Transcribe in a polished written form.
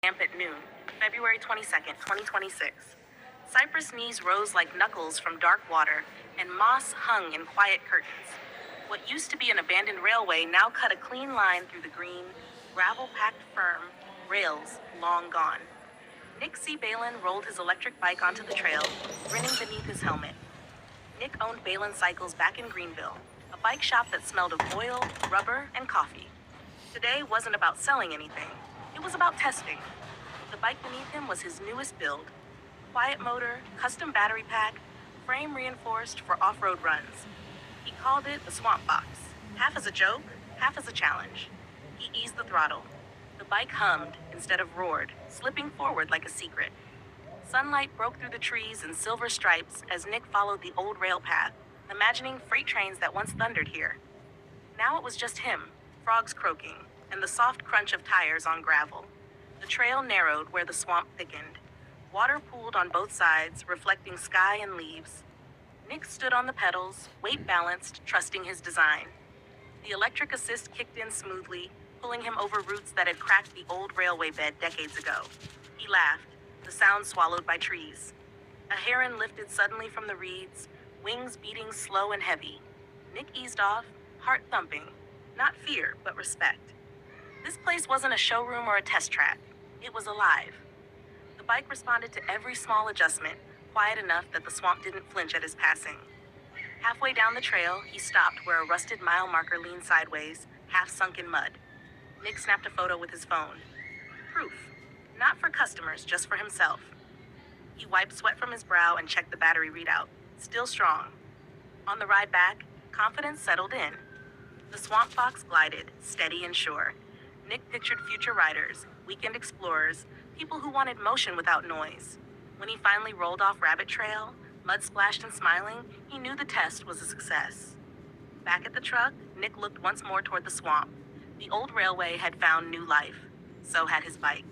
Camp at noon, February 22nd, 2026. Cypress knees rose like knuckles from dark water, and moss hung in quiet curtains. What used to be an abandoned railway now cut a clean line through the green, gravel-packed firm, rails long gone. Nick C. Balen rolled his electric bike onto the trail, grinning beneath his helmet. Nick owned Balen Cycles back in Greenville, a bike shop that smelled of oil, rubber, and coffee. Today wasn't about selling anything. It was about testing. The bike beneath him was his newest build. Quiet motor, custom battery pack, frame reinforced for off-road runs. He called it the Swamp Box, half as a joke, half as a challenge. He eased the throttle. The bike hummed instead of roared, slipping forward like a secret. Sunlight broke through the trees in silver stripes as Nick followed the old rail path, imagining freight trains that once thundered here. Now it was just him, frogs croaking, and the soft crunch of tires on gravel. The trail narrowed where the swamp thickened. Water pooled on both sides, reflecting sky and leaves. Nick stood on the pedals, weight balanced, trusting his design. The electric assist kicked in smoothly, pulling him over routes that had cracked the old railway bed decades ago. He laughed, the sound swallowed by trees. A heron lifted suddenly from the reeds, wings beating slow and heavy. Nick eased off, heart thumping. Not fear, but respect. This place wasn't a showroom or a test track. It was alive. The bike responded to every small adjustment, quiet enough that the swamp didn't flinch at his passing. Halfway down the trail, he stopped where a rusted mile marker leaned sideways, half sunk in mud. Nick snapped a photo with his phone. Proof. Not for customers, just for himself. He wiped sweat from his brow and checked the battery readout. Still strong. On the ride back, confidence settled in. The swamp box glided, steady and sure. Nick pictured future riders, weekend explorers, people who wanted motion without noise. When he finally rolled off Rabbit Trail, mud-splashed and smiling, he knew the test was a success. Back at the truck, Nick looked once more toward the swamp. The old railway had found new life. So had his bike.